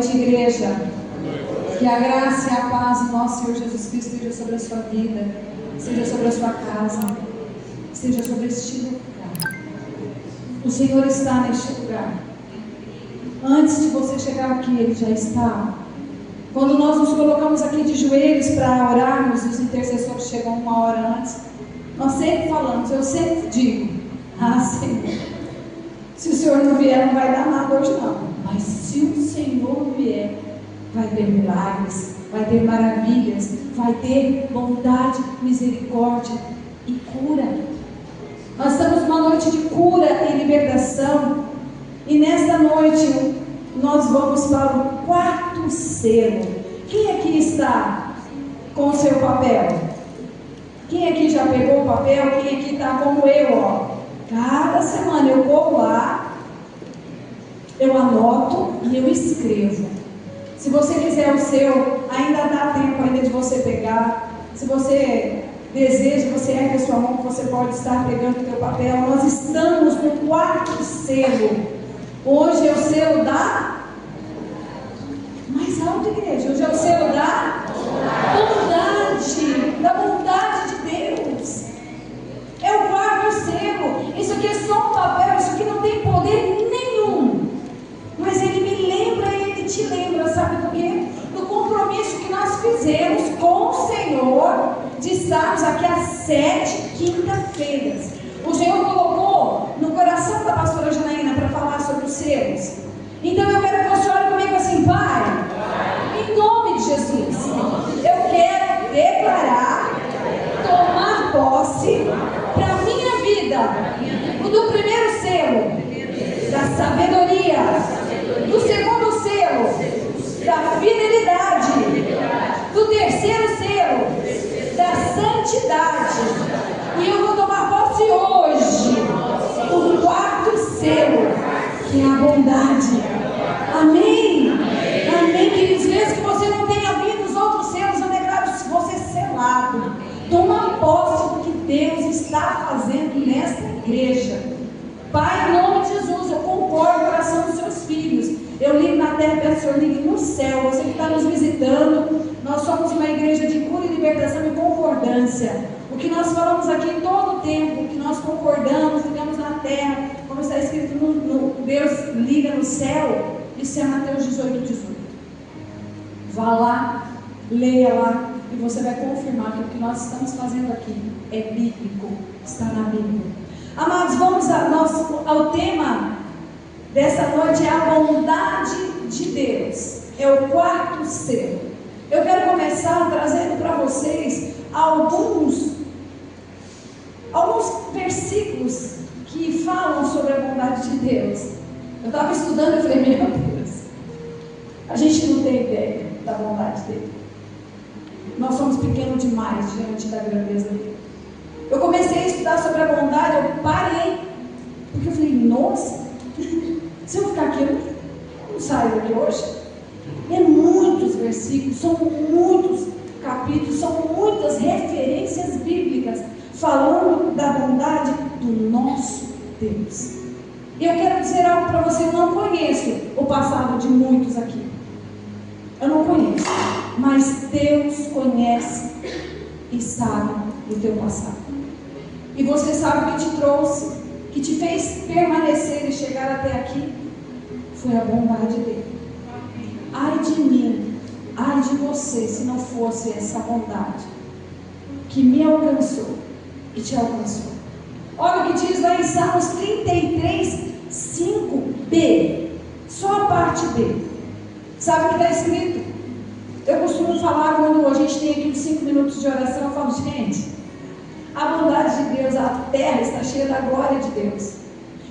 noite, igreja. Que a graça e a paz do nosso Senhor Jesus Cristo esteja sobre a sua vida, seja sobre a sua casa, seja sobre este lugar. O Senhor está neste lugar. Antes de você chegar aqui, Ele já está. Quando nós nos colocamos aqui de joelhos para orarmos, os intercessores chegam uma hora antes. Nós sempre falamos, eu sempre digo: Senhor, se o Senhor não vier, não vai dar nada hoje não. Mas se o Senhor vier, vai ter milagres, vai ter maravilhas, vai ter bondade, misericórdia e cura. Nós estamos numa noite de cura e libertação. E nesta noite nós vamos para o quarto selo. Quem aqui está com o seu papel? Quem aqui já pegou o papel? Quem aqui está como eu, Cada semana eu corro lá, eu anoto e eu escrevo. Se você quiser o seu, ainda dá tempo ainda de você pegar. Se você deseja, você ergue a sua mão, você pode estar pegando o seu papel. Nós estamos no quarto selo. Hoje é o selo da... Mais alto, igreja. Hoje é o selo da bondade. Da bondade de Deus. É o quarto selo. Isso aqui é só um papel. Isso aqui não tem poder nenhum. Mas Ele me lembra e Ele te lembra. Sabe do quê? Do compromisso que nós fizemos com o Senhor de estarmos aqui às 7 quinta-feiras. O Senhor colocou no coração da pastora Janaína para falar sobre os selos. Então eu quero que você ore comigo assim: Pai, em nome de Jesus, eu quero declarar, tomar posse para a minha vida do primeiro selo, da sabedoria, do segundo selo, da fidelidade, do terceiro selo, da santidade. E eu vou tomar posse hoje do quarto selo, que é a bondade. Amém? Amém, queridos. Mesmo que você não tenha visto os outros selos, eu declaro você selado. Toma posse do que Deus está fazendo nesta igreja. Pai, em nome de Jesus, eu concordo com o coração dos seus filhos. Eu ligo na terra, peço que o Senhor ligue no céu. Você que está nos visitando, nós somos uma igreja de cura e libertação e concordância. O que nós falamos aqui todo o tempo, o que nós concordamos, ligamos na terra, como está escrito no Deus liga no céu, isso é Mateus 18:18. Vá lá, leia lá, e você vai confirmar que o que nós estamos fazendo aqui é bíblico, está na Bíblia. Amados, vamos ao tema dessa noite, é a bondade de Deus. É o quarto selo. Eu quero começar trazendo para vocês alguns versículos que falam sobre a bondade de Deus. Eu estava estudando e falei: meu Deus, a gente não tem ideia da bondade dele. Nós somos pequenos demais diante da grandeza dele. Eu comecei a estudar sobre a bondade, eu parei, porque eu falei: nossa, se eu ficar aqui, eu não saio daqui hoje. É muitos versículos, são muitos capítulos, são muitas referências bíblicas falando da bondade do nosso Deus. E eu quero dizer algo para você: eu não conheço o passado de muitos aqui. Eu não conheço, mas Deus conhece e sabe do teu passado. E você sabe o que te trouxe, que te fez permanecer e chegar até aqui, foi a bondade dele. Ai de mim, ai de você, se não fosse essa bondade que me alcançou e te alcançou. Olha o que diz lá em Salmos 33, 5b, só a parte B. Sabe o que está escrito? Eu costumo falar, quando a gente tem aqui uns 5 minutos de oração, eu falo: gente, a bondade de Deus, a terra está cheia da glória de Deus,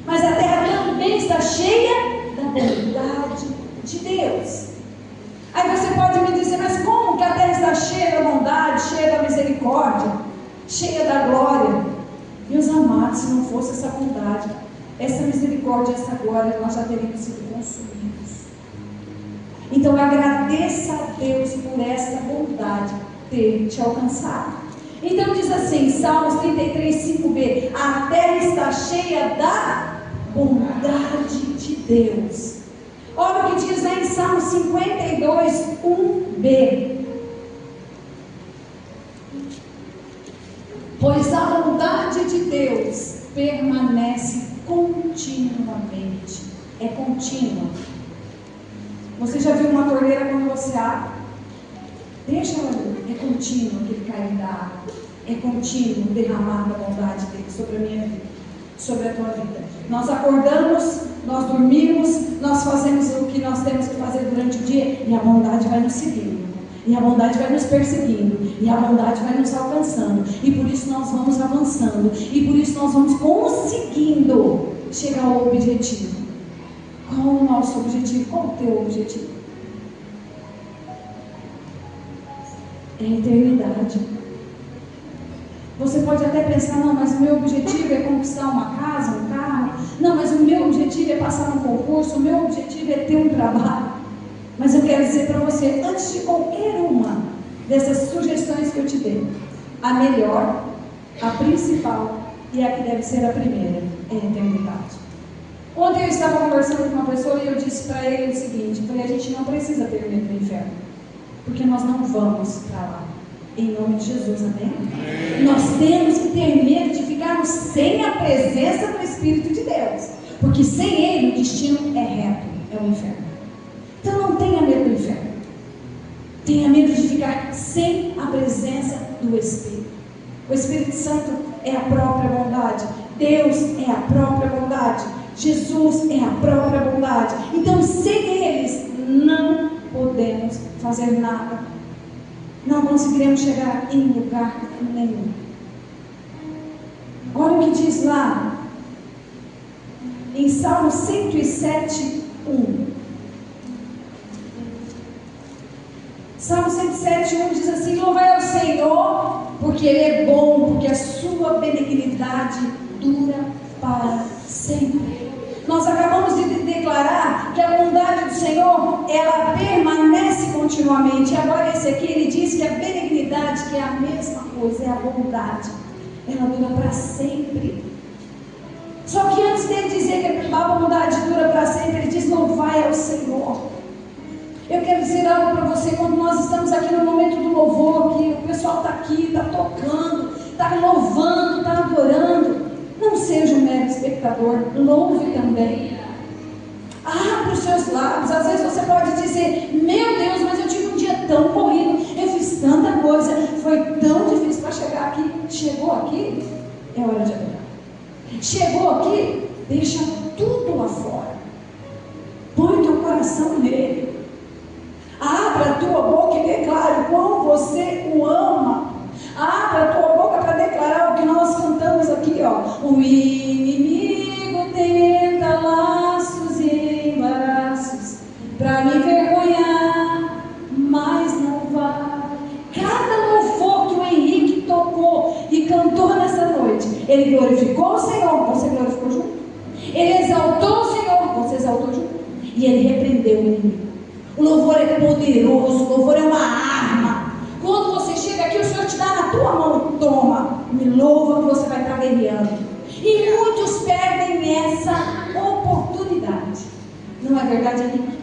mas a terra também está cheia da bondade de Deus. Aí você pode me dizer: mas como que a terra está cheia da bondade, cheia da misericórdia, cheia da glória? Meus amados, se não fosse essa bondade, essa misericórdia, essa glória, nós já teríamos sido consumidos. Então agradeça a Deus por essa bondade ter te alcançado. Então diz assim, Salmos 33, 5b: a terra está cheia da bondade de Deus. Olha o que diz lá em Salmo 52, 1b. Pois a bondade de Deus permanece continuamente. É contínua. Você já viu uma torneira quando você abre? Deixa ela ali. É contínuo aquele cair da água. É contínuo o derramar da bondade dele sobre a minha vida, sobre a tua vida. Nós acordamos, nós dormimos, nós fazemos o que nós temos que fazer durante o dia e a bondade vai nos seguindo. E a bondade vai nos perseguindo, e a bondade vai nos alcançando, e por isso nós vamos avançando, e por isso nós vamos conseguindo chegar ao objetivo. Qual o nosso objetivo? Qual o teu objetivo? É a eternidade. Você pode até pensar, não, mas o meu objetivo é conquistar uma casa, um carro. Não, mas o meu objetivo é passar num concurso, o meu objetivo é ter um trabalho. Mas eu quero dizer para você, antes de qualquer uma dessas sugestões que eu te dei, a melhor, a principal e a que deve ser a primeira é a eternidade. Ontem eu estava conversando com uma pessoa e eu disse para ele o seguinte, a gente não precisa ter medo do inferno, porque nós não vamos para lá, em nome de Jesus, amém? Nós temos que ter medo de ficarmos sem a presença do Espírito de Deus, porque sem Ele o destino é reto, é o inferno. Então não tenha medo do inferno, tenha medo de ficar sem a presença do Espírito. O Espírito Santo é a própria bondade, Deus é a própria bondade, Jesus é a própria bondade. Então sem eles não podemos fazer nada, não conseguiremos chegar em lugar nenhum. Olha o que diz lá em Salmo 107, 1. Salmo 107, 1 diz assim: louvai ao Senhor, porque Ele é bom, porque a sua benignidade dura para sempre. Nós acabamos de declarar que a bondade do Senhor, ela permanece continuamente. E agora esse aqui, ele diz que a benignidade, que é a mesma coisa, é a bondade, ela dura para sempre. Só que antes dele dizer que a bondade dura para sempre, ele diz: louvai ao Senhor. Eu quero dizer algo para você. Quando nós estamos aqui no momento do louvor, que o pessoal está aqui, está tocando, está louvando, está adorando, não seja um mero espectador, louve também. Abra os seus lábios. Às vezes você pode dizer: meu Deus, mas eu tive um dia tão corrido, eu fiz tanta coisa, foi tão difícil para chegar aqui. Chegou aqui, é hora de adorar. Chegou aqui, deixa tudo lá fora, põe o teu coração nele. Abra a tua boca e declare o quão você o ama. Abra a tua boca para declarar o que nós cantamos aqui, ó. O inimigo tenta laços e embaraços para me envergonhar, mas não vai. Cada louvor que o Henrique tocou e cantou nessa noite, ele glorificou o Senhor, você glorificou junto. Ele exaltou o Senhor, você exaltou junto. E ele repreendeu o inimigo. O louvor é poderoso, o louvor é uma arma. Quando você chega aqui, o Senhor te dá na tua mão: toma, me louva que você vai estar guerreando. E muitos perdem essa oportunidade. Não é verdade, Henrique?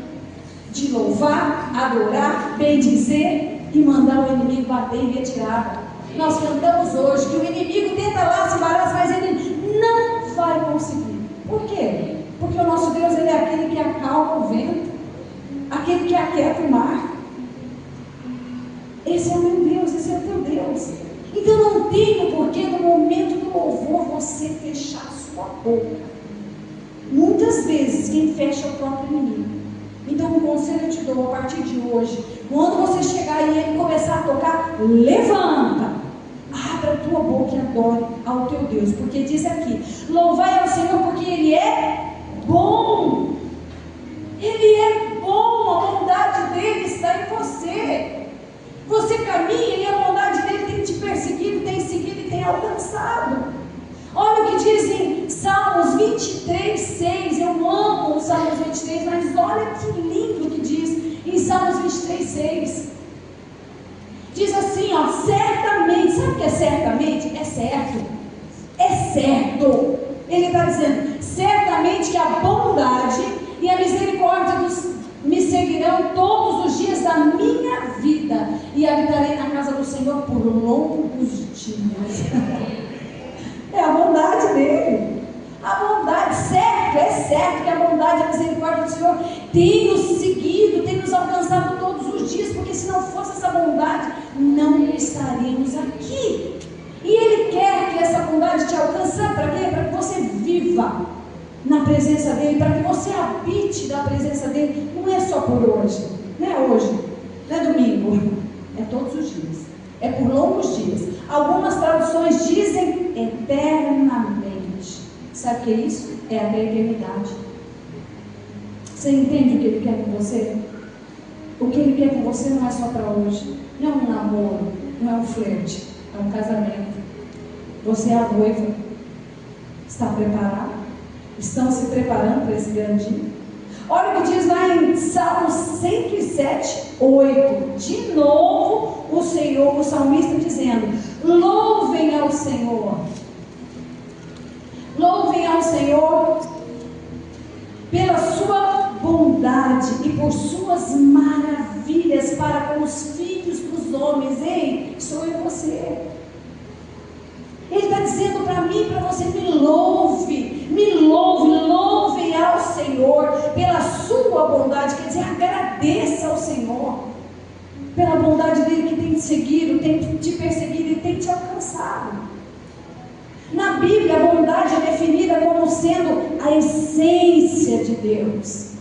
De louvar, adorar, bendizer e mandar o inimigo bater em retirada. Nós cantamos hoje que o inimigo tenta lá se embaraçar, mas ele não vai conseguir. Por quê? Porque o nosso Deus, ele é aquele que acalma o vento, aquele que aquieta o mar. Esse é o meu Deus, esse é o teu Deus. Então não tem porquê no momento do louvor você fechar a sua boca. Muitas vezes quem fecha é o próprio inimigo. Então um conselho eu te dou a partir de hoje: quando você chegar e ele começar a tocar, levanta, abra a tua boca e adore ao teu Deus, porque diz aqui: louvai ao Senhor porque Ele é bom. Ele é bom, a bondade dele está em você. Você caminha e a bondade dele tem te perseguido, tem seguido e tem alcançado. Olha o que diz em Salmos 23, 6. Eu amo o Salmos 23, mas olha que lindo que diz em Salmos 23, 6. Diz assim, ó: certamente. Sabe o que é certamente? É certo. É certo. Ele está dizendo: certamente que a bondade e a misericórdia nos eu todos os dias da minha vida e habitarei na casa do Senhor por longos dias. É a bondade dele. A bondade, certo, é certo que a bondade e a misericórdia do Senhor tem nos seguido, tem nos alcançado todos os dias, porque se não fosse essa bondade, não estaríamos aqui. E Ele quer que essa bondade te alcance, sabe para quê? Para que você viva na presença dEle, para que você habite da presença dEle. Não é só por hoje, não é hoje, não é domingo, é todos os dias, é por longos dias. Algumas traduções dizem eternamente. Sabe o que é isso? É até a eternidade. Você entende o que Ele quer com você? O que Ele quer com você não é só para hoje, não é um namoro, não é um flerte, é um casamento. Você é a noiva. Está preparado? Estão se preparando para esse grande dia? Olha o que diz lá em Salmo 107, 8. De novo o salmista dizendo: louvem ao Senhor. Louvem ao Senhor pela sua bondade e por suas maravilhas para com os filhos dos homens. Ei, sou eu e você. Ele está dizendo para mim, para você: me louve, louvem ao Senhor pela sua bondade. Quer dizer, agradeça ao Senhor pela bondade dele que tem te seguido, tem te perseguido e tem te alcançado. Na Bíblia, a bondade é definida como sendo a essência de Deus.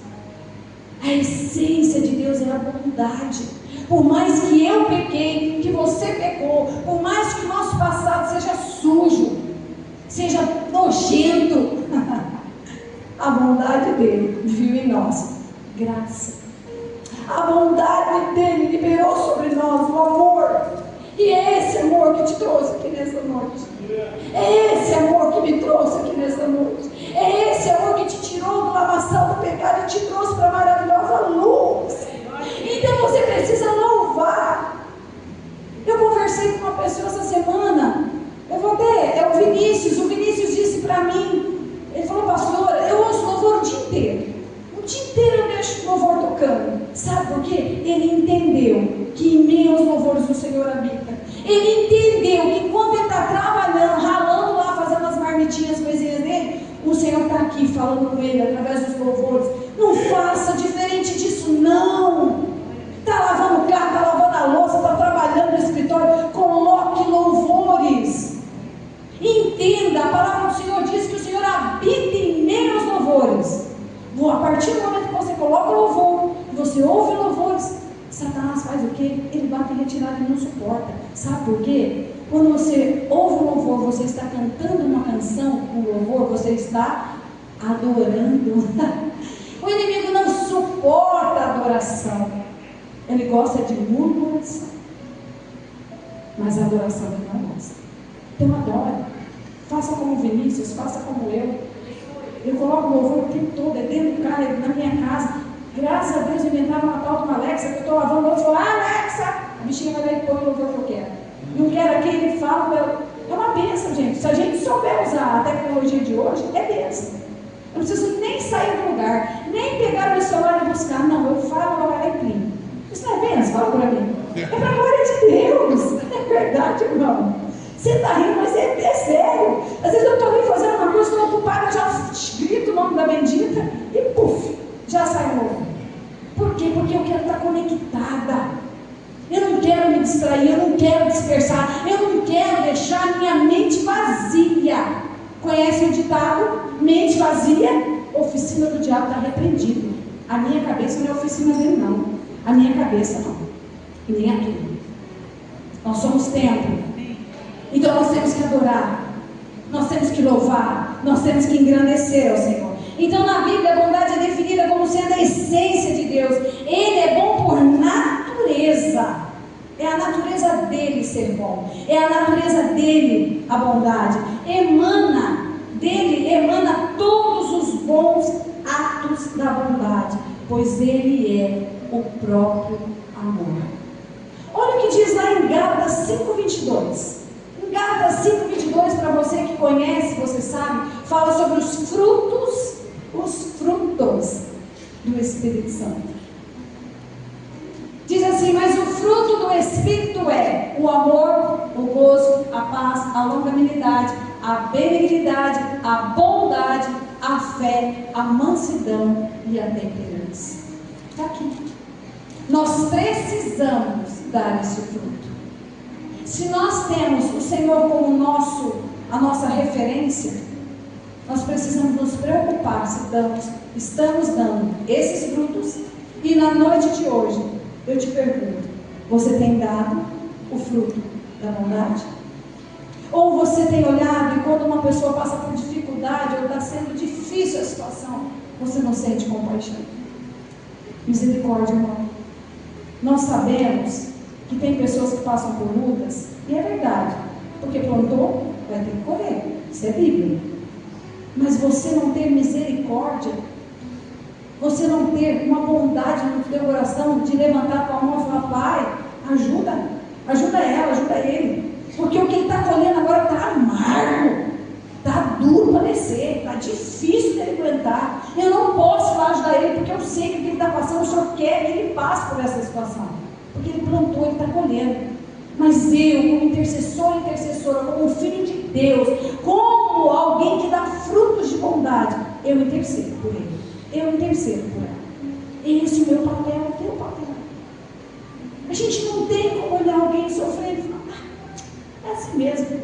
A essência de Deus é a bondade. Por mais que eu pequei, que você pecou, por mais que o nosso passado seja sujo, seja nojento, a bondade dele viu em nós graça. A bondade dele liberou sobre nós o amor. E é esse amor que te trouxe aqui nessa noite. É esse amor que me trouxe aqui nessa noite. É esse amor que te tirou do lamaçal do pecado e te trouxe para a maravilhosa luz. Então você precisa louvar. Eu conversei com uma pessoa essa semana. Eu vou ter, é o Vinícius. O Vinícius disse para mim, ele falou: pastora, eu ouço louvor o dia inteiro. O dia inteiro eu deixo o louvor tocando. Sabe por quê? Ele entendeu que em meio aos louvores do Senhor habita. Ele entendeu que quando ele está trabalhando, ralando lá, fazendo as marmitinhas, coisinhas dele, o Senhor está aqui falando com ele através dos louvores. Não faça diferente disso, não. Está lavando o carro, está lavando a louça, está trabalhando no escritório, coloque louvores. Entenda, a palavra do Senhor diz que o Senhor habita em meio aos louvores. A partir do momento que você coloca o louvor, e você ouve louvores, Satanás faz o quê? Ele bate em retirada e não suporta. Sabe por quê? Quando você ouve o louvor, você está cantando uma canção, um louvor, você está adorando. O inimigo não suporta a adoração. Ele gosta de murmuração. Mas a adoração ele não gosta. Então adora. Faça como Vinícius, faça como eu. Eu coloco o louvor o tempo todo, é dentro do carro, é na minha casa. Graças a Deus inventaram uma tal de uma Alexa, que eu estou lavando o outro e falo: Alexa! A bichinha vai lá e põe o louvor que eu quero. Não quero aqui, ele fala. É uma bênção, gente. Se a gente souber usar a tecnologia de hoje, é bênção. Eu não preciso nem sair do lugar, nem pegar o meu celular e buscar. Não, eu falo, ela vai lá e imprime. Isso não é bênção? Fala para mim. É para a glória de Deus. É verdade, irmão. Você está rindo, mas é sério. Às vezes eu estou ali fazendo uma coisa, estou ocupada, eu já grito o nome da bendita e puf, já sai o louvor. Por quê? Porque eu quero estar conectada. Eu não quero me distrair, eu não quero dispersar, eu não quero deixar minha mente vazia. Conhece o ditado? Mente vazia, oficina do diabo está repreendida. A minha cabeça não é a oficina dele, não. A minha cabeça não. E nem a tua. Nós somos templo. Então nós temos que adorar. Nós temos que louvar. Nós temos que engrandecer ao Senhor. Então na Bíblia a bondade é definida como sendo a essência de Deus. Ele é bom por natureza. É a natureza dele ser bom. É a natureza dele a bondade. Emana todos os bons atos da bondade, pois ele é o próprio amor. Olha o que diz lá em Gálatas 5:22. Em Gálatas 5:22, para você que conhece, você sabe, fala sobre os frutos do Espírito Santo. assim: mas o fruto do Espírito é o amor, o gozo, a paz, a longanimidade, a benignidade, a bondade, a fé, a mansidão e a temperança. Está aqui. Nós precisamos dar esse fruto. Se nós temos o Senhor como a nossa referência, nós precisamos nos preocupar se estamos dando esses frutos. E na noite de hoje, eu te pergunto: você tem dado o fruto da bondade? Ou você tem olhado e quando uma pessoa passa por dificuldade ou está sendo difícil a situação, você não sente compaixão? Misericórdia, irmão. Nós sabemos que tem pessoas que passam por lutas, e é verdade, porque plantou, vai ter que colher, isso é Bíblia. Mas você não ter misericórdia, você não ter uma bondade no teu coração de levantar a tua mão e falar: Pai, ajuda ela, ajuda ele, porque o que ele está colhendo agora está amargo, está duro para descer, está difícil de ele aguentar, eu não posso lá ajudar ele, porque eu sei que o que ele está passando, o Senhor quer que ele passe por essa situação, porque ele plantou, ele está colhendo. Mas eu, como intercessor e intercessora, como filho de Deus, como alguém que dá frutos de bondade, eu intercedo por ele, eu intercedo por ela. Esse é o meu papel, é o teu papel. A gente não tem como olhar alguém sofrendo e falar: é assim mesmo.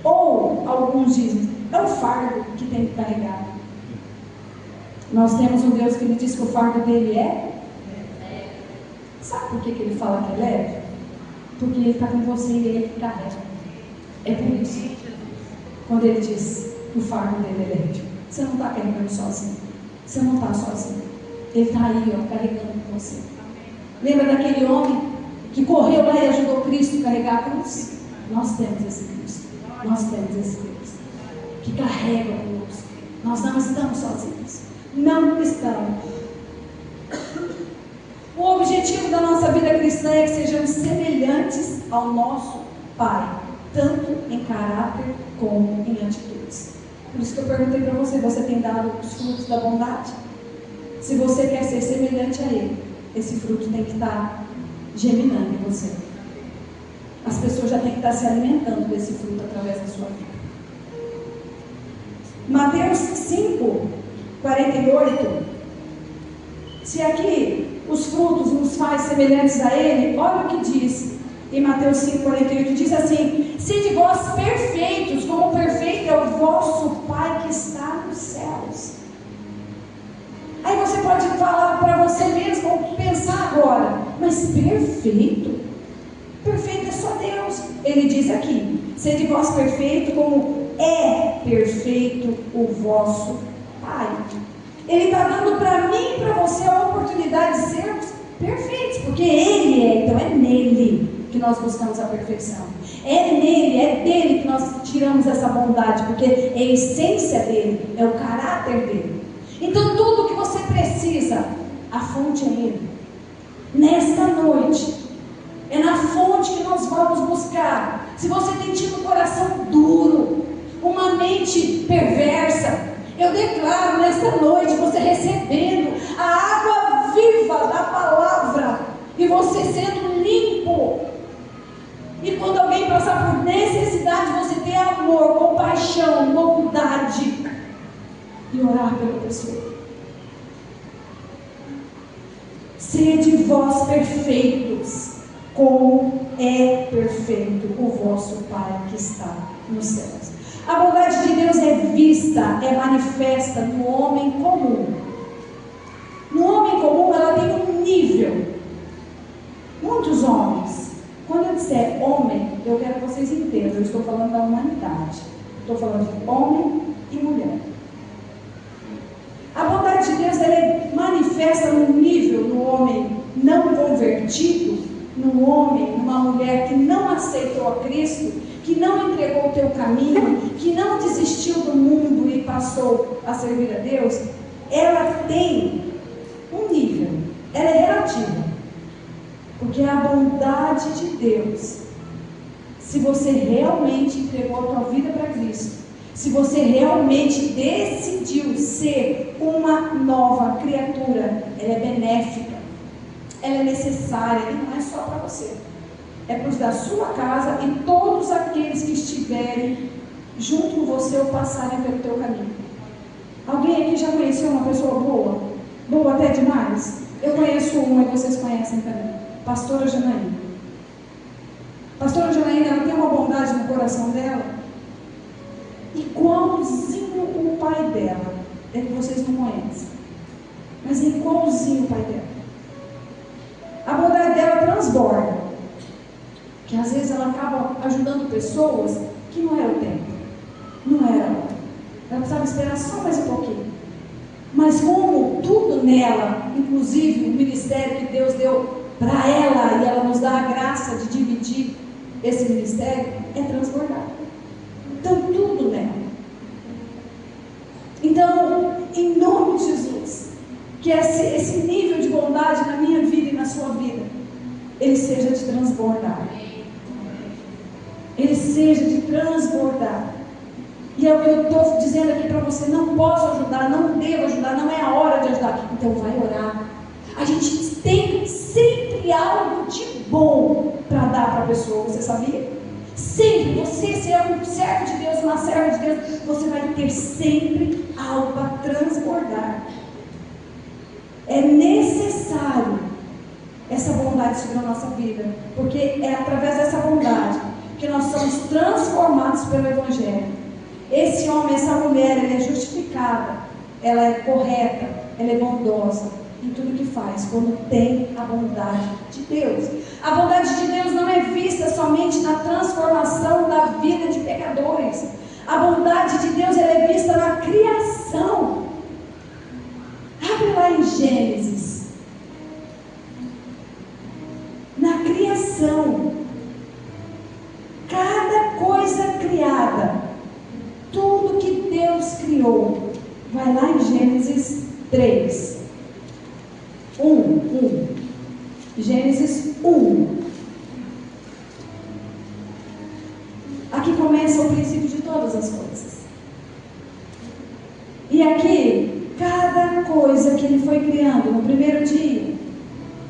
Ou alguns dizem: é o fardo que tem que carregar. Nós temos um Deus que ele diz que o fardo dele é. Sabe por que ele fala que é leve? Porque ele está com você e ele carrega. É por isso. Quando ele diz que o fardo dele é leve, você não está carregando sozinho. Você não está sozinho. Ele está aí, ó, carregando com você. Lembra daquele homem que correu lá e ajudou Cristo a carregar a cruz? Nós temos esse Cristo. Nós temos esse Cristo que carrega conosco. Nós não estamos sozinhos. Não estamos. O objetivo da nossa vida cristã é que sejamos semelhantes ao nosso Pai, tanto em caráter como em atitudes. Por isso que eu perguntei para você: você tem dado os frutos da bondade? Se você quer ser semelhante a Ele, esse fruto tem que estar germinando em você. As pessoas já têm que estar se alimentando desse fruto através da sua vida. Mateus 5, 48. Se aqui os frutos nos faz semelhantes a Ele, olha o que diz em Mateus 5, 48. Diz assim: sede vós perfeitos, como perfeito é o vosso Pai que está nos céus. Aí você pode falar para você mesmo, ou pensar agora: mas perfeito? Perfeito é só Deus. Ele diz aqui: sede vós perfeito, como é perfeito o vosso Pai. Ele está dando para mim e para você a oportunidade de sermos perfeitos, porque Ele é. Então é nele que nós buscamos a perfeição. É nele, é dele que nós tiramos essa bondade, porque é a essência dele, é o caráter dele. Então tudo que você precisa, a fonte é Ele. Nesta noite, é na fonte que nós vamos buscar. Se você tem tido um coração duro, uma mente perversa, eu declaro nesta noite, você recebendo a água viva da palavra, e você sendo limpo. E quando alguém passar por necessidade, você ter amor, compaixão, bondade, e orar pela pessoa. Sede vós perfeitos, como é perfeito o vosso Pai que está nos céus. A bondade de Deus é vista, é manifesta no homem comum. No homem comum, ela tem um nível. Muitos homens, quando eu disser homem, eu quero que vocês entendam, eu estou falando da humanidade. Estou falando de homem e mulher. A bondade de Deus, ela é manifesta num nível no homem não convertido, num homem, numa mulher que não aceitou a Cristo, que não entregou o teu caminho, que não desistiu do mundo e passou a servir a Deus. Ela tem um nível, ela é relativa, porque a bondade de Deus, se você realmente entregou a tua vida para Cristo, se você realmente decidiu ser uma nova criatura, ela é benéfica, ela é necessária e não é só para você. É para os da sua casa e todos aqueles que estiverem junto com você ou passarem pelo teu caminho. Alguém aqui já conheceu uma pessoa boa? Boa até demais? Eu conheço uma e vocês conhecem também. Pastora Janaína. Pastora Janaína, ela tem uma bondade no coração dela, igualzinho o pai dela. É que vocês não conhecem, mas é igualzinho o pai dela. A bondade dela transborda, que às vezes ela acaba ajudando pessoas que não era o tempo, não era a hora. Ela precisava esperar só mais um pouquinho. Mas como tudo nela, inclusive o ministério que Deus deu para ela, e ela nos dá a graça de dividir esse ministério, é transbordar. Então tudo nela. Então, em nome de Jesus, que esse nível de bondade na minha vida e na sua vida, ele seja de transbordar. Ele seja de transbordar. E é o que eu estou dizendo aqui para você: não posso ajudar, não devo ajudar, não é a hora de ajudar. Então vai orar. A gente tem sempre algo de bom para dar para a pessoa, você sabia? Sempre, você se é um servo de Deus, uma serva de Deus, você vai ter sempre algo para transbordar. É necessário essa bondade sobre a nossa vida, porque é através dessa bondade que nós somos transformados pelo Evangelho. Esse homem, essa mulher, ela é justificada, ela é correta, ela é bondosa em tudo que faz, quando tem a bondade de Deus. A bondade de Deus não é vista somente na transformação da vida de pecadores. A bondade de Deus, ela é vista na criação. Abre lá em Gênesis. Na criação. Cada coisa criada, tudo que Deus criou. Vai lá em Gênesis 3. 1. Gênesis 1. Aqui começa o princípio de todas as coisas. E aqui, cada coisa que ele foi criando no primeiro dia,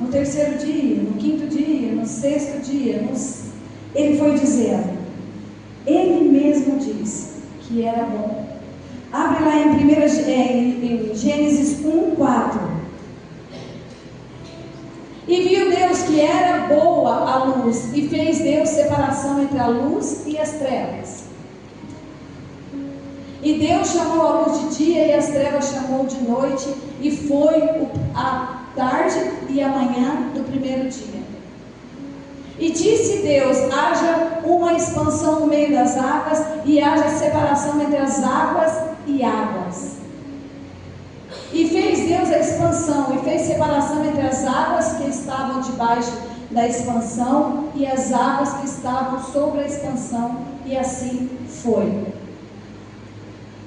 no terceiro dia, no quinto dia, no sexto dia, ele foi dizendo, ele mesmo disse que era bom. Abre lá em Gênesis 1:4. E viu Deus que era boa a luz, e fez Deus separação entre a luz e as trevas. E Deus chamou a luz de dia e as trevas chamou de noite, e foi a tarde e a manhã do primeiro dia. E disse Deus: haja uma expansão no meio das águas, e haja separação entre as águas e águas. E fez Deus a expansão, e fez separação entre as águas que estavam debaixo da expansão e as águas que estavam sobre a expansão, e assim foi.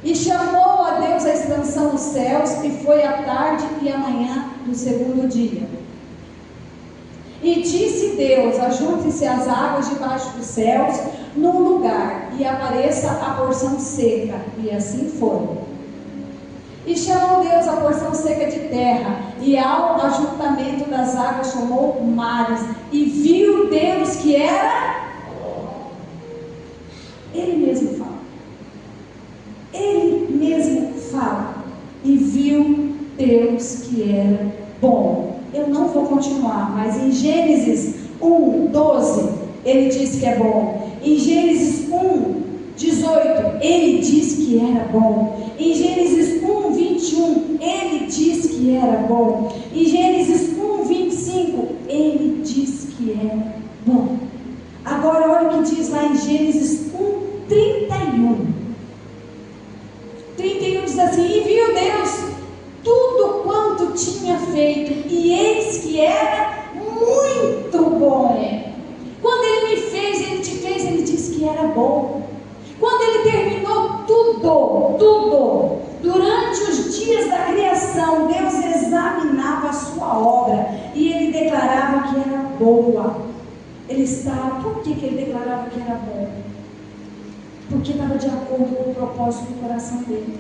E chamou a Deus a expansão os céus, e foi a tarde e a manhã do segundo dia. E disse Deus: ajuntem-se as águas debaixo dos céus num lugar, e apareça a porção seca, e assim foi. E chamou Deus a porção seca de terra, e ao ajuntamento das águas chamou mares, e viu Deus que era. Ele mesmo fala. Ele mesmo fala. E viu Deus que era bom. Eu não vou continuar, mas em Gênesis 1:12, ele diz que é bom. Em Gênesis 1:18, ele diz que era bom. Em Gênesis 1:21, ele diz que era bom. Em Gênesis 1:25, ele diz que era bom. Agora olha o que diz lá em Gênesis 1:31. 31 diz assim: e viu Deus tudo quanto tinha feito, e eis que era muito bom. Quando ele me fez, ele te fez, ele disse que era bom. Quando ele terminou tudo, durante os dias da criação, Deus examinava a sua obra, e ele declarava que era boa. Ele estava, por que ele declarava que era bom? Porque estava de acordo com o propósito do coração dele.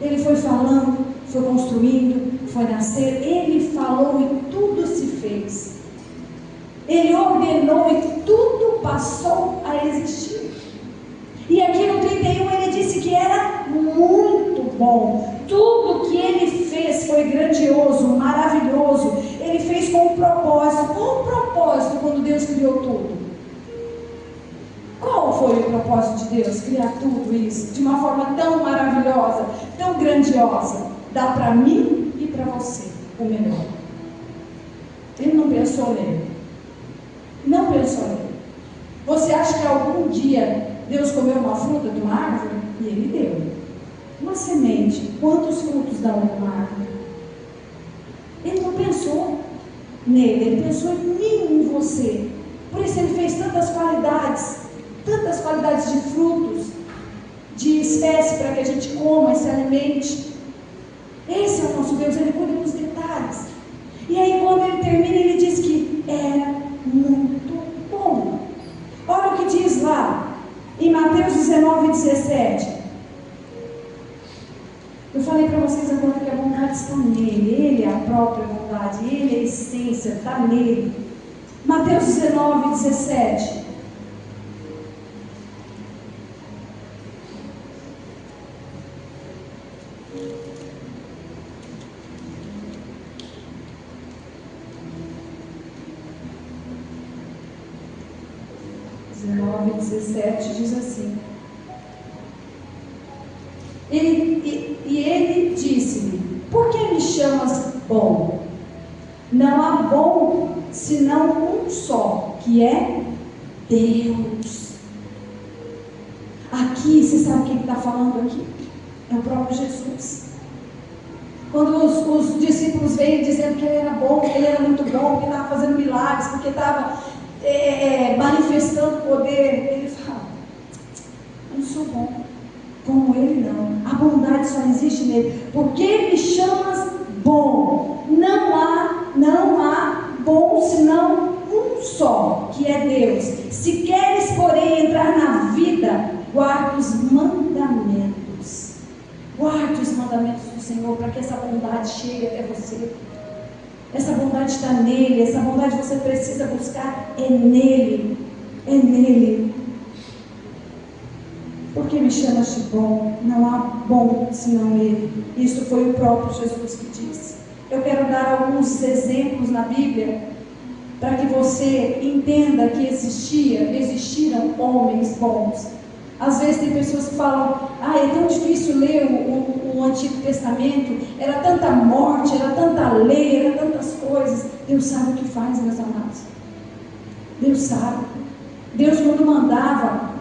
Ele foi falando, foi construindo, foi nascer. Ele falou e tudo se fez. Ele ordenou e tudo passou a existir. E aqui no 31 ele disse que era muito bom. Tudo que ele fez foi grandioso, maravilhoso. Ele fez com um propósito. Qual o propósito quando Deus criou tudo? Qual foi o propósito de Deus criar tudo isso de uma forma tão maravilhosa, tão grandiosa? Dar para mim e para você o melhor. Ele não pensou nele. Não pensou nele. Você acha que algum dia Deus comeu uma fruta de uma árvore? E Ele deu. Uma semente. Quantos frutos dá uma árvore? Ele não pensou nele. Ele pensou em mim, em você. Por isso Ele fez tantas qualidades de frutos, de espécie, para que a gente coma e se alimente. Esse é o nosso Deus. Ele cuida dos detalhes. E aí quando Ele termina, Ele diz que era muito bom. Olha o que diz lá em Mateus 19:17. Eu falei para vocês agora que a bondade está nele. Ele é a própria bondade, Ele é a essência, está nele. Mateus 19:17. Diz assim: e ele disse-lhe: por que me chamas bom? Não há bom senão um só, que é Deus. Aqui, você sabe quem está falando aqui? É o próprio Jesus. Quando os discípulos veio dizendo que ele era bom, que ele era muito bom, que estava fazendo milagres, porque estava manifestando poder, ele fala: eu não sou bom como ele, não. A bondade só existe nele. Por que me chamas bom? Não há bom senão um só, que é Deus. Se queres, porém, entrar na vida, guarda os mandamentos. Guarde os mandamentos do Senhor, para que essa bondade chegue até você. Essa bondade está nele. Essa bondade você precisa buscar. É nele. É nele. Por que me chamas de bom? Não há bom senão ele. Isso foi o próprio Jesus que disse. Eu quero dar alguns exemplos na Bíblia para que você entenda que existiram homens bons. Às vezes tem pessoas que falam: é tão difícil ler o Antigo Testamento, era tanta morte, era tanta lei, era tantas coisas. Deus sabe o que faz, meus amados. Deus sabe. Deus, quando mandava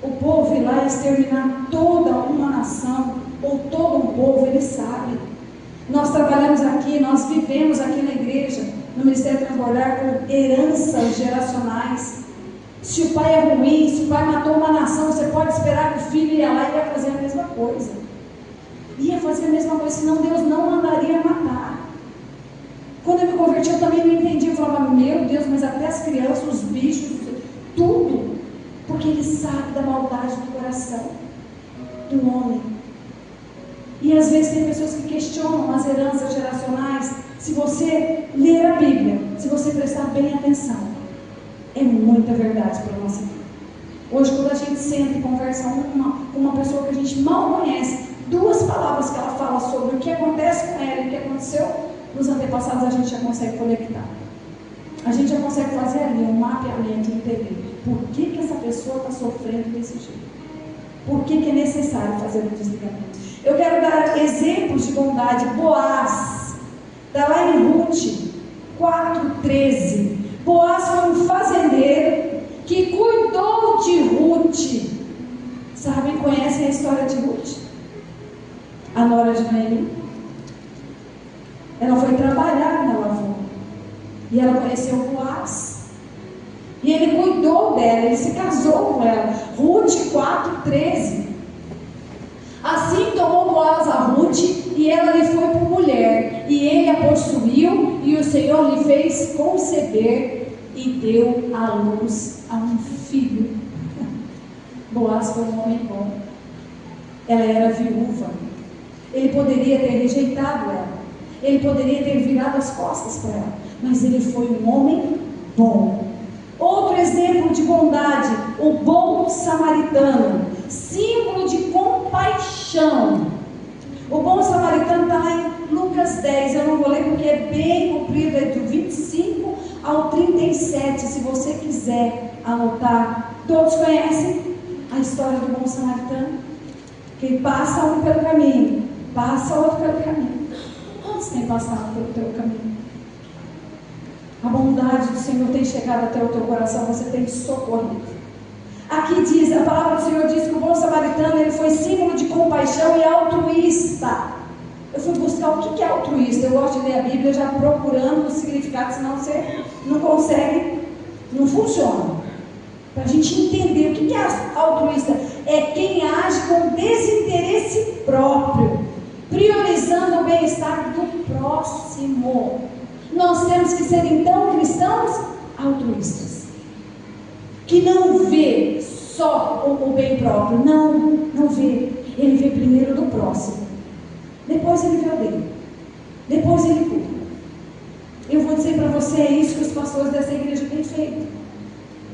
o povo ir lá e exterminar toda uma nação, ou todo um povo, Ele sabe. Nós trabalhamos aqui, nós vivemos aqui na igreja, no Ministério Transbordar, com heranças geracionais. Se o pai é ruim, se o pai matou uma nação, você pode esperar que o filho ia lá e ia fazer a mesma coisa. Ia fazer a mesma coisa, senão Deus não mandaria matar. Quando eu me converti, eu também não entendi. Eu falava: meu Deus, mas até as crianças, os bichos, tudo. Porque Ele sabe da maldade do coração do homem. E às vezes tem pessoas que questionam as heranças geracionais. Se você ler a Bíblia, se você prestar bem atenção, é muita verdade para a nossa vida. Hoje, quando a gente senta e conversa com uma pessoa que a gente mal conhece, 2 palavras que ela fala sobre o que acontece com ela e o que aconteceu nos antepassados, a gente já consegue conectar. A gente já consegue fazer ali um mapeamento e entender por que essa pessoa está sofrendo desse jeito. Por que é necessário fazer o desligamento. Eu quero dar exemplos de bondade. Boaz, está lá em Ruth 4:13. Boaz foi um fazendeiro que cuidou de Ruth. Sabem, conhecem a história de Ruth? A nora de Noemi. Ela foi trabalhar na lavoura. E ela conheceu Boaz. E ele cuidou dela, ele se casou com ela. Ruth 4:13. Assim tomou Boaz a Ruth, e ela lhe foi por mulher. E ele a possuiu, e o Senhor lhe fez conceber, e deu à luz a um filho. Boaz foi um homem bom. Ela era viúva. Ele poderia ter rejeitado ela. Ele poderia ter virado as costas para ela. Mas ele foi um homem bom. Outro exemplo de bondade, o bom samaritano, símbolo de compaixão. O bom samaritano está lá em Lucas 10, eu não vou ler porque é bem comprido, é do 25 ao 37, se você quiser anotar. Todos conhecem a história do bom samaritano? Que passa um pelo caminho, passa outro pelo caminho. Quantos tem passado pelo teu caminho? A bondade do Senhor tem chegado até o teu coração, você tem socorrido. Aqui diz, a palavra do Senhor diz que o bom samaritano, ele foi símbolo de compaixão e altruísta. Eu fui buscar o que é altruísta. Eu gosto de ler a Bíblia já procurando o significado, senão você não consegue, não funciona. Para a gente entender o que é altruísta, é quem age com desinteresse próprio, priorizando o bem-estar do próximo. Nós temos que ser então cristãos altruístas, que não vê só o bem próprio, não vê, ele vê primeiro do próximo, depois ele vê o dele, depois ele cuida. Eu vou dizer para você, é isso que os pastores dessa igreja têm feito.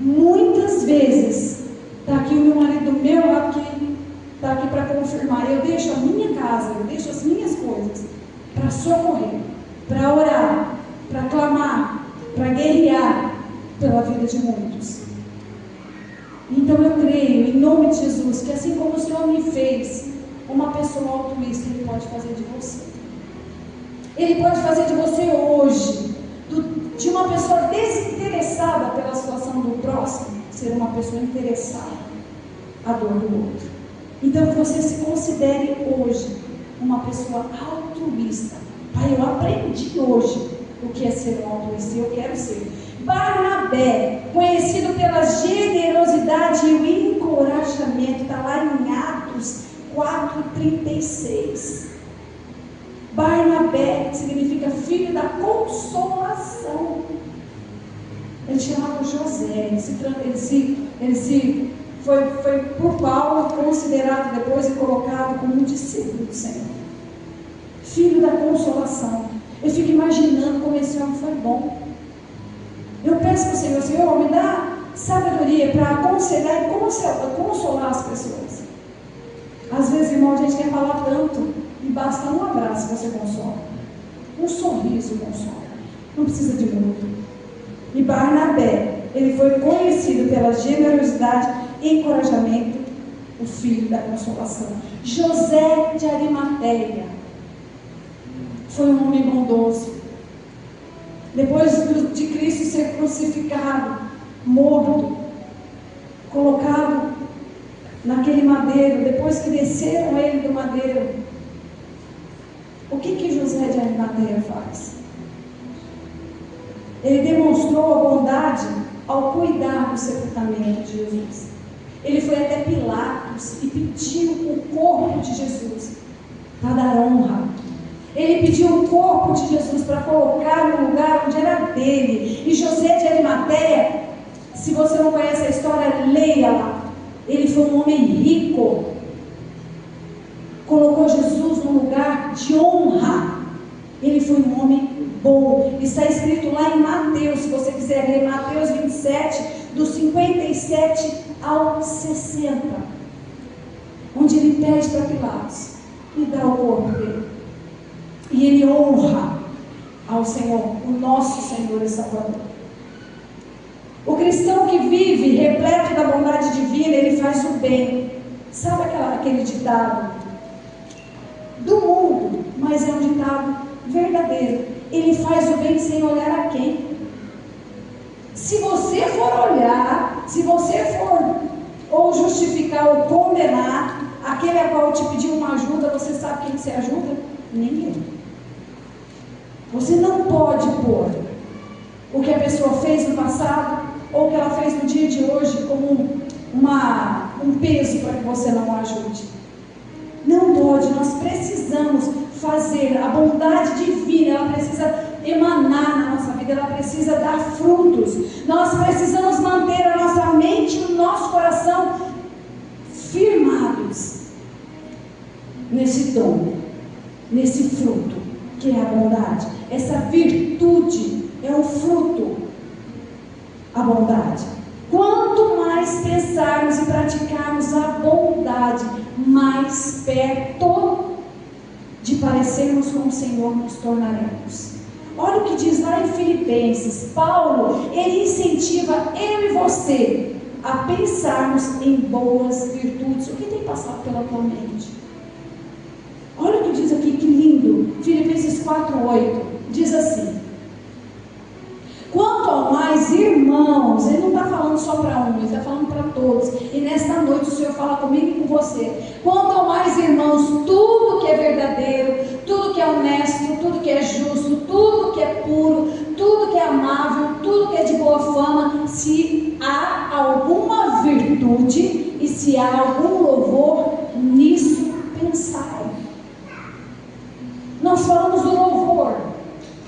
Muitas vezes, está aqui o meu marido do meu lado que está aqui para confirmar, eu deixo a minha casa, eu deixo as minhas coisas para socorrer, para orar, para clamar, para guerrear pela vida de muitos. Então eu creio, em nome de Jesus, que assim como o Senhor me fez uma pessoa altruísta, Ele pode fazer de você. Ele pode fazer de você hoje, de uma pessoa desinteressada pela situação do próximo, ser uma pessoa interessada à dor do outro. Então que você se considere hoje uma pessoa altruísta. Pai, eu aprendi hoje o que é ser um altruísta, eu quero ser. Barnabé, conhecido pela generosidade e o encorajamento, está lá em Atos 4,36. Barnabé significa filho da consolação. Ele chamava José, foi por Paulo considerado depois e colocado como um discípulo do Senhor. Filho da consolação. Eu fico imaginando como esse homem foi bom. Eu peço para o Senhor, Senhor, me dá sabedoria para aconselhar e consolar as pessoas. Às vezes, irmão, a gente quer falar tanto e basta um abraço que você consola. Um sorriso consola. Não precisa de muito. E Barnabé, ele foi conhecido pela generosidade e encorajamento, o filho da consolação. José de Arimateia foi um homem bondoso. Depois de Cristo ser crucificado, morto, colocado naquele madeiro, depois que desceram ele do madeiro, o que José de Arimateia faz? Ele demonstrou a bondade ao cuidar do sepultamento de Jesus. Ele foi até Pilatos e pediu o corpo de Jesus para dar honra. Ele pediu o corpo de Jesus para colocar no lugar onde era dele. E José de Arimateia, se você não conhece a história, leia lá. Ele foi um homem rico. Colocou Jesus num lugar de honra. Ele foi um homem bom. Está escrito lá em Mateus, se você quiser ler, Mateus 27, do 57 ao 60. Onde ele pede para Pilatos e dá o corpo dele. E ele honra ao Senhor, o nosso Senhor e Salvador. O cristão que vive repleto da bondade divina, ele faz o bem. Sabe aquele ditado do mundo, mas é um ditado verdadeiro. Ele faz o bem sem olhar a quem. Se você for olhar, se você for ou justificar ou condenar aquele a qual te pediu uma ajuda, você sabe quem você ajuda? Ninguém. Você não pode pôr o que a pessoa fez no passado ou o que ela fez no dia de hoje como um peso para que você não a ajude. Não pode. Nós precisamos fazer a bondade divina, ela precisa emanar na nossa vida, ela precisa dar frutos. Nós precisamos manter a nossa mente e o nosso coração firmados nesse dom, nesse fruto, que é a bondade. Essa virtude é um fruto, a bondade. Quanto mais pensarmos e praticarmos a bondade, mais perto de parecermos com o Senhor nos tornaremos. Olha o que diz lá em Filipenses. Paulo, ele incentiva eu e você a pensarmos em boas virtudes. O que tem passado pela tua mente? Olha o que diz aqui, que lindo. Filipenses 4:8 diz assim: quanto ao mais, irmãos, ele não está falando só para um, ele está falando para todos. E nesta noite o Senhor fala comigo e com você. Quanto ao mais, irmãos, tudo que é verdadeiro, tudo que é honesto, tudo que é justo, tudo que é puro, tudo que é amável, tudo que é de boa fama, se há alguma virtude e se há algum louvor, nisso pensai. Nós falamos do louvor.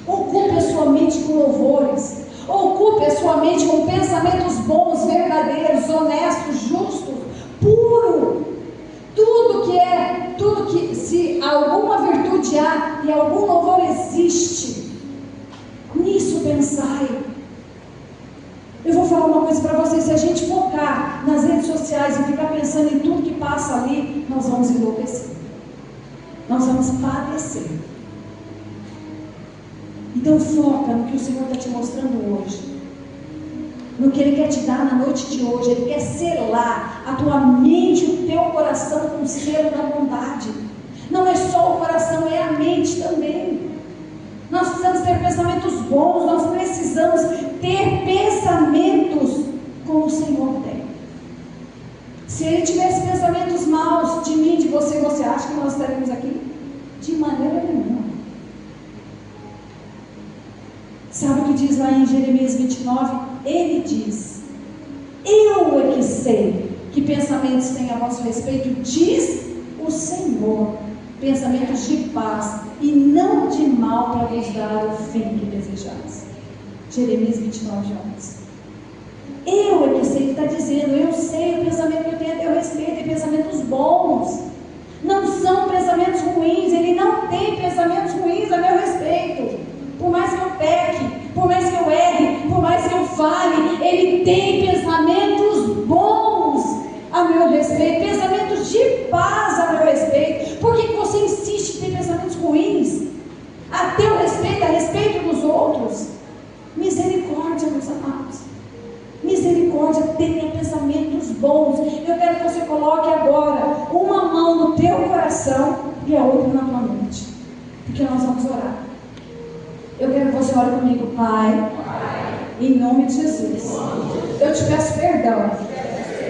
Ocupe a sua mente com louvores. Ocupe a sua mente com pensamentos bons, verdadeiros, honestos, justos, puro. Tudo que se alguma virtude há e algum louvor existe, nisso pensai. Eu vou falar uma coisa para vocês: se a gente focar nas redes sociais e ficar pensando em tudo que passa ali, nós vamos enlouquecer, nós vamos padecer. Então foca no que o Senhor está te mostrando hoje, no que Ele quer te dar na noite de hoje. Ele quer selar a tua mente, o teu coração com o selo da bondade. Não é só o coração, é a mente também. Nós precisamos ter pensamentos bons, nós precisamos ter pensamentos como o Senhor tem. Se Ele tivesse pensamentos maus de mim, de você, você acha que nós estaremos aqui? De maneira nenhuma. Sabe o que diz lá em Jeremias 29? Ele diz: eu é que sei que pensamentos têm a vosso respeito, diz o Senhor, pensamentos de paz e não de mal, para vos dar o fim que desejais. Jeremias 29:11. Eu é que sei, ele está dizendo, eu sei o pensamento que eu tenho a teu respeito, e pensamentos bons, não são pensamentos ruins. Ele não tem pensamentos ruins a meu respeito. Por mais que eu peque, por mais que eu erre, por mais que eu fale, Ele tem pensamentos bons a meu respeito, pensamentos de paz a meu respeito. Por que você insiste em ter pensamentos ruins a teu respeito, a respeito dos outros? Misericórdia, meus amados. Misericórdia, tenha pensamentos bons. Eu quero que você coloque agora uma mão no teu coração e a outra na tua mente, porque nós vamos orar. Eu quero que você ore comigo. Pai, em nome de Jesus, eu te peço perdão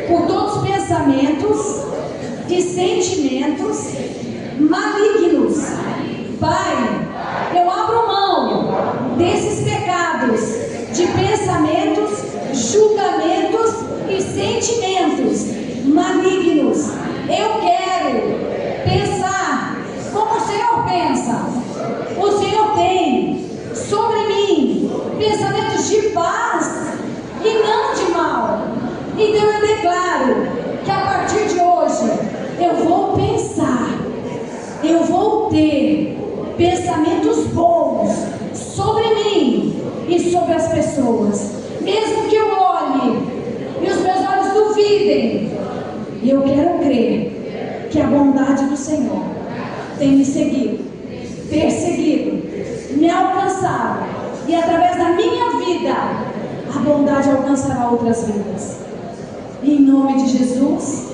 por todos os pensamentos e sentimentos malignos. Pai, eu abro mão desses pecados de pensamentos, julgamentos e sentimentos malignos. Eu quero pensar como o Senhor pensa. O Senhor tem sobre mim pensamentos de paz e não de mal. Então eu declaro que a partir de hoje eu vou pensar, eu vou ter pensamentos bons sobre mim e sobre as pessoas. Mesmo que eu olhe e os meus olhos duvidem, eu quero crer que a bondade do Senhor tem me seguido, perseguido, me alcançado, e através da minha vida a bondade alcançará outras vidas. Em nome de Jesus,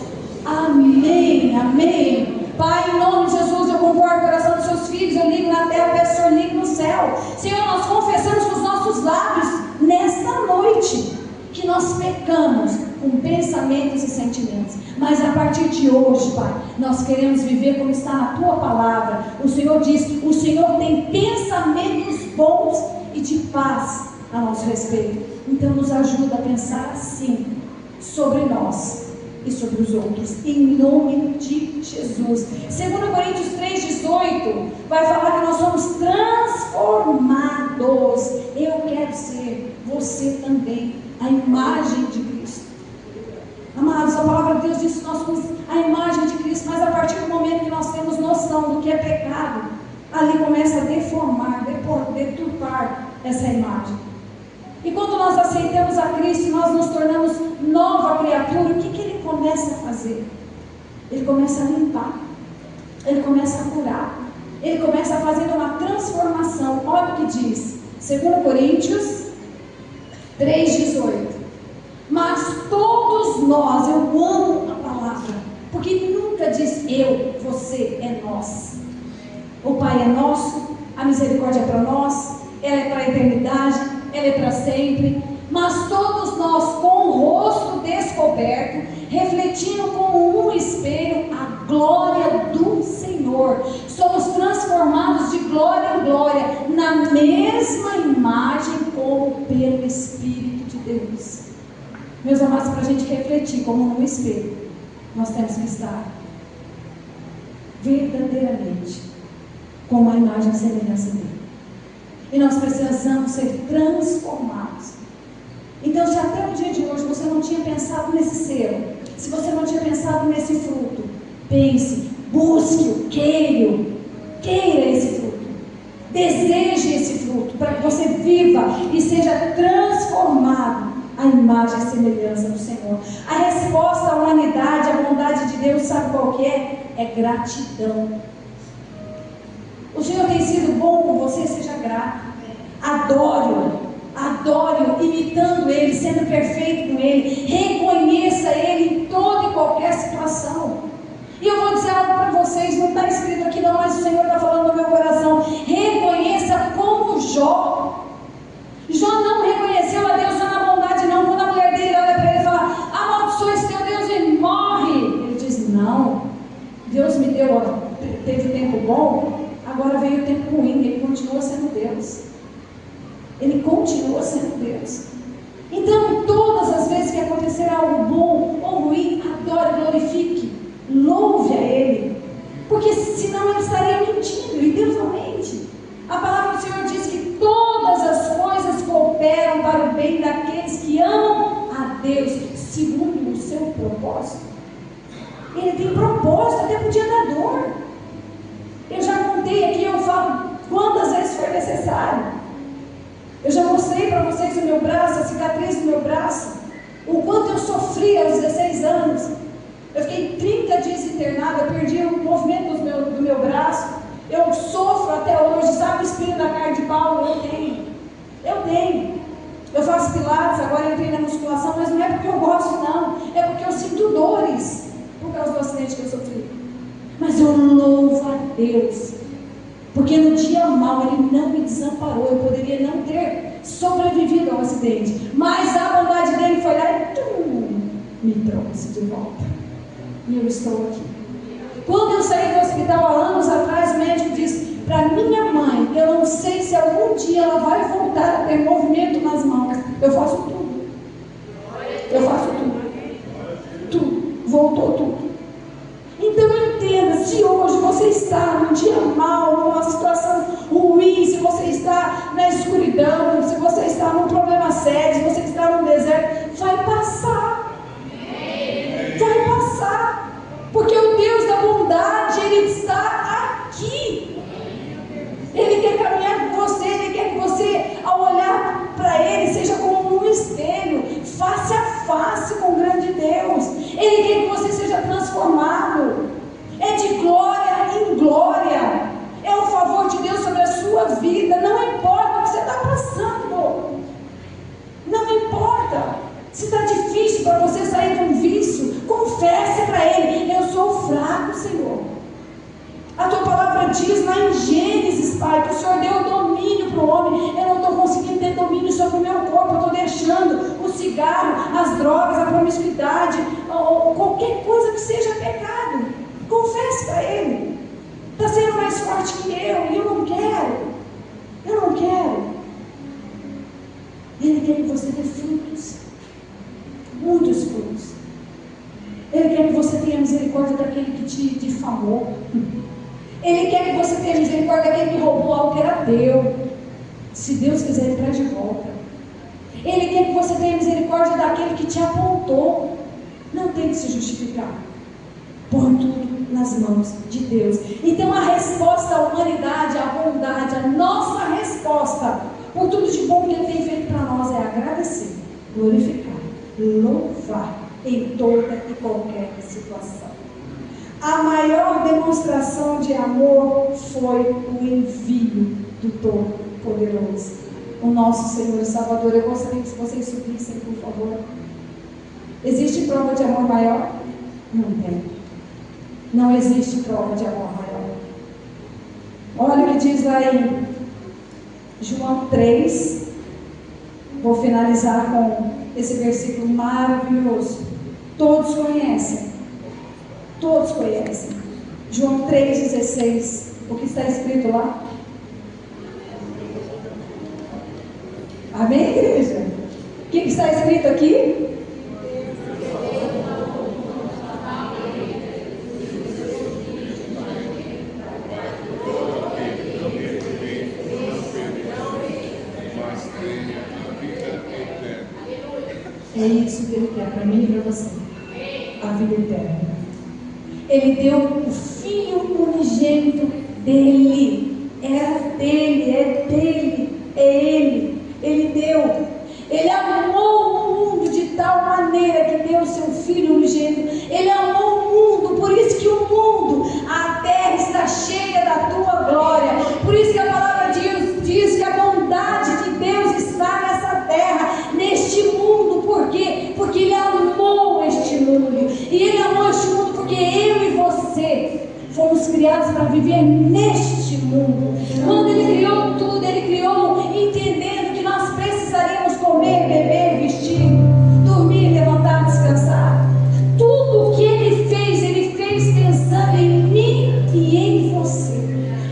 amém, amém. Pai, em nome de Jesus, eu concordo com o coração dos seus filhos. Eu ligo na terra, peço que o Senhor ligue no céu. Senhor, nós confessamos com os nossos lábios nesta noite que nós pecamos com pensamentos e sentimentos, mas a partir de hoje, Pai, nós queremos viver como está na Tua palavra. O Senhor diz, o Senhor tem pensamentos bons e de paz a nosso respeito. Então nos ajuda a pensar assim sobre nós e sobre os outros, em nome de Jesus. 2 Coríntios 3,18 vai falar que nós somos transformados. Eu quero ser, você também, a imagem de Cristo. Amados, a palavra de Deus diz que nós somos a imagem de Cristo, mas a partir do momento que nós temos nos ali começa a deformar, deturpar essa imagem. E quando nós aceitamos a Cristo, nós nos tornamos nova criatura, o que Ele começa a fazer? Ele começa a limpar, Ele começa a curar, Ele começa a fazer uma transformação. Olha o que diz, 2 Coríntios 3,18. Mas todos nós, eu amo a palavra, porque nunca diz eu, você, é nós. O Pai é nosso, a misericórdia é para nós, ela é para a eternidade, ela é para sempre. Mas todos nós, com o rosto descoberto, refletindo como um espelho a glória do Senhor, somos transformados de glória em glória, na mesma imagem como pelo Espírito de Deus. Meus amados, para a gente refletir como num espelho, nós temos que estar verdadeiramente com a imagem e semelhança dele. E nós precisamos ser transformados. Então, se até o dia de hoje você não tinha pensado nesse selo, se você não tinha pensado nesse fruto, pense, busque-o, queira esse fruto, deseje esse fruto, para que você viva e seja transformado à imagem e semelhança do Senhor. A resposta à humanidade, à bondade de Deus, sabe qual que é? É gratidão. O Senhor tem sido bom com você, seja grato. Adore-o, imitando Ele, sendo perfeito com Ele. Reconheça Ele em toda e qualquer situação. E eu vou dizer algo para vocês, não está escrito aqui não, mas o Senhor está falando no meu coração. Reconheça como Jó. Jó não reconheceu a Deus só na bondade não. Quando a mulher dele olha para ele e fala, amaldiçoa esse teu Deus e morre. Ele diz, não, Deus me deu, teve tempo bom, agora veio o tempo ruim. Ele continua sendo Deus. Ele continua sendo Deus. Então, todas as vezes que acontecer algo bom ou ruim, adore, glorifique, louve a Ele, porque senão ele estaria mentindo, e Deus não mente. A palavra do Senhor diz que todas as coisas cooperam para o bem daqueles que amam a Deus, segundo o seu propósito. Ele tem propósito até para o dia da dor. Eu já contei aqui, eu falo quantas vezes foi necessário. Eu já mostrei para vocês o meu braço, a cicatriz do meu braço, o quanto eu sofri aos 16 anos. Eu fiquei 30 dias internada, eu perdi o movimento do meu braço. Eu sofro até hoje, sabe o espinho da carne de Paulo? Eu tenho. Eu faço pilates, agora eu entrei na musculação, mas não é porque eu gosto não, é porque eu sinto dores por causa do acidente que eu sofri. Mas eu louvo a Deus, porque no dia mau Ele não me desamparou. Eu poderia não ter sobrevivido ao acidente, mas a bondade dele foi lá e me trouxe de volta. E eu estou aqui. Quando eu saí do hospital há anos atrás, o médico disse para minha mãe, eu não sei se algum dia ela vai voltar a ter movimento nas mãos. Eu faço tudo. Tudo. Voltou tudo. Então entenda, se hoje você está num dia mau, numa situação ruim, se você está na escuridão, se você está num problema sério, se você está num deserto, vai passar. Vai passar. Porque o Deus da bondade, Ele está aqui. Ele quer caminhar com você, Ele quer que você, ao olhar para Ele, seja como um espelho, face a face com o grande Deus. Ele quer que você seja transformado. É de glória em glória. É o favor de Deus sobre a sua vida. Não importa o que você está passando. Não importa. Se está difícil para você sair de um vício, confesse para Ele, eu sou fraco, Senhor. A tua palavra diz lá em Gênesis, Pai, que o Senhor deu domínio para o homem. Eu não estou conseguindo ter domínio sobre o meu corpo. Eu estou deixando o cigarro, as drogas, a promiscuidade, ou qualquer coisa que seja pecado. Confesse para Ele. Está sendo mais forte que eu, e eu não quero. Ele quer que você dê frutos, muitos frutos. Ele quer que você tenha misericórdia daquele que te difamou. Ele quer que você tenha misericórdia daquele que roubou algo que era teu. Se Deus quiser, Ele traz de volta. Ele quer que você tenha misericórdia daquele que te apontou. Não tem que se justificar. Põe tudo nas mãos de Deus. Então a resposta à humanidade, à bondade, a nossa resposta por tudo de bom que Ele tem feito para nós é agradecer, glorificar, louvar em toda e qualquer situação. A maior demonstração de amor foi o envio do Todo-Poderoso, o nosso Senhor e Salvador. Eu gostaria que vocês subissem, por favor. Existe prova de amor maior? Não tem. Não existe prova de amor maior. Olha o que diz lá em João 3. Vou finalizar com esse versículo maravilhoso. Todos conhecem. Todos conhecem. João 3,16. O que está escrito lá? Amém, igreja? O que está escrito aqui? É isso que Ele quer para mim e para você. A vida eterna. Ele deu o Filho unigênito dele. Era dele, é dele, é Ele. Ele deu. Ele amou o mundo de tal maneira que deu o seu Filho unigênito. Ele amou o mundo, por isso que o mundo, a terra está cheia da tua glória. Por isso que a palavra de Deus diz que a bondade de Deus está nessa terra, neste mundo. Por quê? Porque Ele amou este mundo. E Ele amou este mundo porque eu e você fomos criados para viver neste mundo. Quando Ele criou tudo, Ele criou entendendo que nós precisaríamos comer, beber, vestir, dormir, levantar, descansar. Tudo o que Ele fez pensando em mim e em você.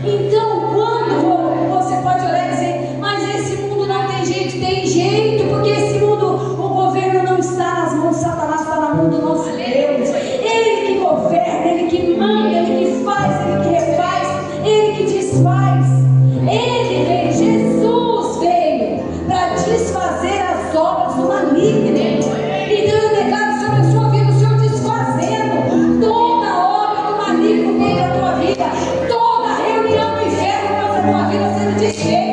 Então, quando você pode olhar e dizer, mas esse mundo não tem jeito, porque esse mundo, o governo não está nas mãos de Satanás, está na mão do nosso Deus. Ele que governa, Ele que manda, Ele que faz, Ele que refaz, Ele que desfaz. Ele veio, Jesus veio para desfazer as obras do maligno. Então eu declaro sobre a sua vida, o Senhor desfazendo toda obra do maligno contra a tua vida, toda reunião do inferno contra a tua vida sendo desfeita.